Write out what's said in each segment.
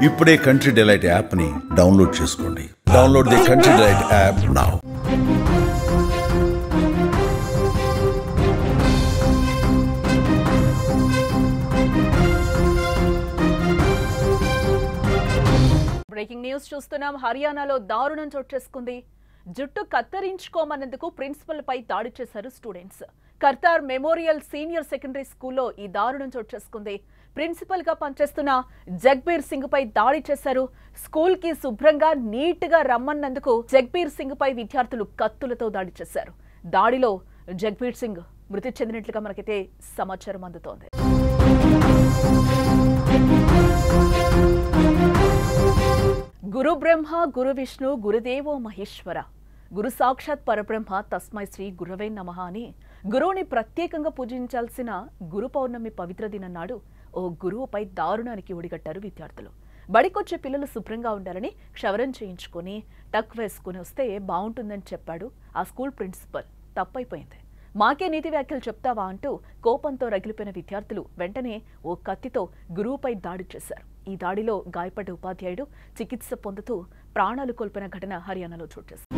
ఇప్పుడే country delight app ని download చేసుకోండి. Download the country delight app now. Breaking news చూస్తున్నాం. హర్యానాలో దారుణం చోటు చేసుకుంది. జుట్టు కత్తిరించుకోమన్నందుకు ప్రిన్సిపల్ పై దాడి చేశారు students. Kartar memorial senior secondary స్కూల్లో ఈ దారుణం చోటు చేసుకుంది. ప్రిన్సిపల్ గా పనిచేస్తున్న జగ్బీర్ సింగ్ పై దాడి చేశారు. స్కూల్ కి శుభ్రంగా నీట్ గా రమ్మన్నందుకు జగ్బీర్ సింగ్ పై విద్యార్థులు కత్తులతో దాడి చేశారు. దాడిలో జగ్బీర్ సింగ్ మృతి చెందినట్లుగా మనకైతే సమాచారం అందుతోంది. గురు బ్రహ్మ గురు విష్ణు గురుదేవో మహేశ్వర, గురు సాక్షాత్ పరబ్రహ్మ తస్మై శ్రీ గురవే నమః అని గురువుని ప్రత్యేకంగా పూజించాల్సిన గురు పౌర్ణమి పవిత్ర దినం నాడు ఓ గురువుపై దారుణానికి ఒడిగట్టారు విద్యార్థులు. బడికొచ్చే పిల్లలు శుభ్రంగా ఉండాలని క్షవరం చేయించుకొని టక్ వేసుకుని వస్తే బాగుంటుందని చెప్పాడు ఆ స్కూల్ ప్రిన్సిపల్. తప్పైపోయింది. మాకే నీతి వ్యాఖ్యలు చెప్తావా అంటూ కోపంతో రగిలిపోయిన విద్యార్థులు వెంటనే ఓ కత్తితో గురువుపై దాడి చేశారు. ఈ దాడిలో గాయపడ్డ ఉపాధ్యాయుడు చికిత్స పొందుతూ ప్రాణాలు కోల్పోయిన ఘటన హర్యానాలో చోటు చేసుకుంది.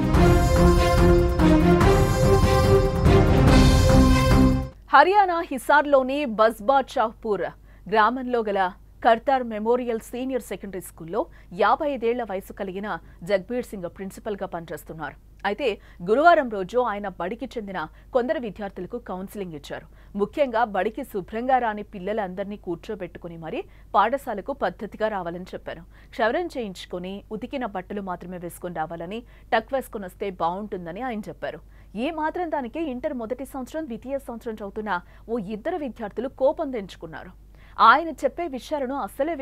హర్యానా హిసార్లోని బస్బా షాహ్పూర్ గ్రామంలో గల కర్తార్ మెమోరియల్ సీనియర్ సెకండరీ స్కూల్లో 55 ఏళ్ల వయసు కలిగిన జగ్బీర్ సింగ్ ప్రిన్సిపల్ గా పనిచేస్తున్నారు. అయితే గురువారం రోజు ఆయన బడికి చెందిన కొందరు విద్యార్థులకు కౌన్సిలింగ్ ఇచ్చారు. ముఖ్యంగా బడికి శుభ్రంగా రాని పిల్లలందరినీ కూర్చోబెట్టుకుని మరీ పాఠశాలకు పద్ధతిగా రావాలని చెప్పారు. క్షవరం చేయించుకుని ఉతికిన బట్టలు మాత్రమే వేసుకుని రావాలని, టక్ వేసుకుని వస్తే బాగుంటుందని ఆయన చెప్పారు. ఏ మాత్రం దానికి ఇంటర్ మొదటి సంవత్సరం ద్వితీయ సంవత్సరం చదువుతున్న ఓ ఇద్దరు విద్యార్థులు కోపం తెంచుకున్నారు. ఆయన చెప్పే విషయాలను అస్సలే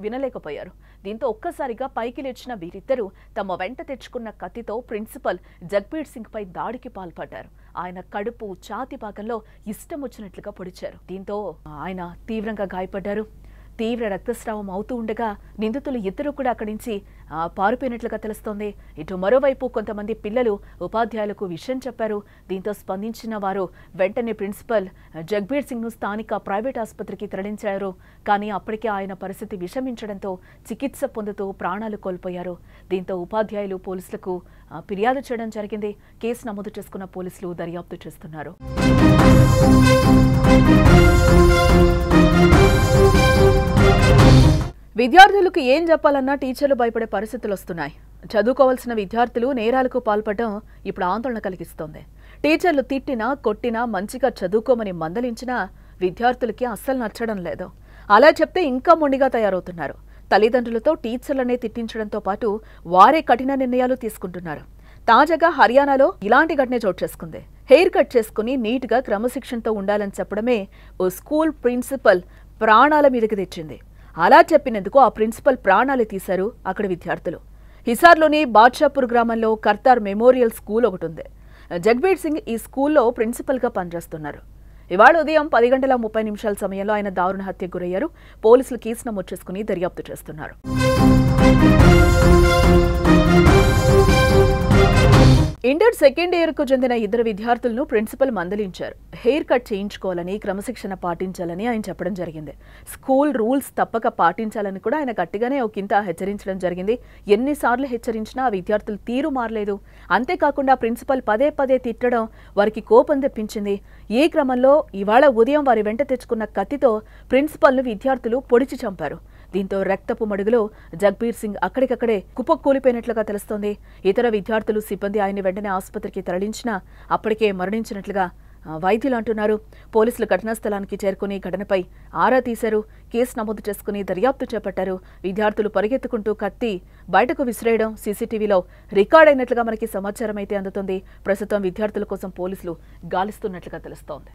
వినలేకపోయారు. దీంతో ఒక్కసారిగా పైకి లేచిన వీరిద్దరూ తమ వెంట తెచ్చుకున్న కత్తితో ప్రిన్సిపల్ జగ్బీర్ సింగ్ పై దాడికి పాల్పడ్డారు. ఆయన కడుపు, ఛాతి భాగంలో ఇష్టం వచ్చినట్లుగా పొడిచారు. దీంతో ఆయన తీవ్రంగా గాయపడ్డారు. తీవ్ర రక్తస్రావం అవుతూ ఉండగా నిందితులు ఇద్దరు కూడా అక్కడి నుంచి పారిపోయినట్లుగా తెలుస్తోంది. ఇటు మరోవైపు కొంతమంది పిల్లలు ఉపాధ్యాయులకు విషయం చెప్పారు. దీంతో స్పందించిన వారు వెంటనే ప్రిన్సిపల్ జగ్బీర్ సింగ్ ను స్థానిక ప్రైవేట్ ఆసుపత్రికి తరలించారు. కానీ అప్పటికే ఆయన పరిస్థితి విషమించడంతో చికిత్స పొందుతూ ప్రాణాలు కోల్పోయారు. దీంతో ఉపాధ్యాయులు పోలీసులకు ఫిర్యాదు చేయడం జరిగింది. కేసు నమోదు చేసుకున్న పోలీసులు దర్యాప్తు చేస్తున్నారు. విద్యార్థులకు ఏం చెప్పాలన్నా టీచర్లు భయపడే పరిస్థితులు వస్తున్నాయి. చదువుకోవాల్సిన విద్యార్థులు నేరాలకు పాల్పడడం ఇప్పుడు ఆందోళన కలిగిస్తోంది. టీచర్లు తిట్టినా, కొట్టినా, మంచిగా చదువుకోమని మందలించినా విద్యార్థులకి అస్సలు నచ్చడం లేదు. అలా చెప్తే ఇంకా మొండిగా తయారవుతున్నారు. తల్లిదండ్రులతో టీచర్లనే తిట్టించడంతో పాటు వారే కఠిన నిర్ణయాలు తీసుకుంటున్నారు. తాజాగా హర్యానాలో ఇలాంటి ఘటనే చోటు చేసుకుంది. హెయిర్ కట్ చేసుకుని నీట్గా క్రమశిక్షణతో ఉండాలని చెప్పడమే ఓ స్కూల్ ప్రిన్సిపల్ ప్రాణాల మీదకి తెచ్చింది. అలా చెప్పినందుకు ఆ ప్రిన్సిపల్ ప్రాణాలు తీశారు అక్కడి విద్యార్థులు. హిసార్లోని బాద్షాపూర్ గ్రామంలో కర్తార్ మెమోరియల్ స్కూల్ ఒకటి ఉంది. జగ్బీర్ సింగ్ ఈ స్కూల్లో ప్రిన్సిపల్ గా పనిచేస్తున్నారు. ఇవాళ ఉదయం 10:30 సమయంలో ఆయన దారుణ హత్యకు గురయ్యారు. పోలీసులు కేసు నమోదు చేసుకుని దర్యాప్తు చేస్తున్నారు. ఇంటర్ సెకండ్ ఇయర్ కు చెందిన ఇద్దరు విద్యార్థులను ప్రిన్సిపల్ మందలించారు. హెయిర్ కట్ చేయించుకోవాలని, క్రమశిక్షణ పాటించాలని ఆయన చెప్పడం జరిగింది. స్కూల్ రూల్స్ తప్పక పాటించాలని కూడా ఆయన గట్టిగానే ఒకంత హెచ్చరించడం జరిగింది. ఎన్నిసార్లు హెచ్చరించినా ఆ విద్యార్థులు తీరు మారలేదు. అంతేకాకుండా ప్రిన్సిపల్ పదే పదే తిట్టడం వారికి కోపం తెప్పించింది. ఈ క్రమంలో ఇవాళ ఉదయం వారి వెంట తెచ్చుకున్న కత్తితో ప్రిన్సిపల్ను విద్యార్థులు పొడిచి చంపారు. దీంతో రక్తపు మడుగులో జగ్బీర్ సింగ్ అక్కడికక్కడే కుప్పకూలిపోయినట్లుగా తెలుస్తోంది. ఇతర విద్యార్థులు, సిబ్బంది ఆయన్ని వెంటనే ఆసుపత్రికి తరలించినా అప్పటికే మరణించినట్లుగా వైద్యులు అంటున్నారు. పోలీసులు ఘటనా స్థలానికి చేరుకుని ఘటనపై ఆరా తీశారు. కేసు నమోదు చేసుకుని దర్యాప్తు చేపట్టారు. విద్యార్థులు పరిగెత్తుకుంటూ కత్తి బయటకు విసిరేయడం సీసీటీవీలో రికార్డ్ అయినట్లుగా మనకి సమాచారం అయితే అందుతుంది. ప్రస్తుతం విద్యార్థుల కోసం పోలీసులు గాలిస్తున్నట్లుగా తెలుస్తోంది.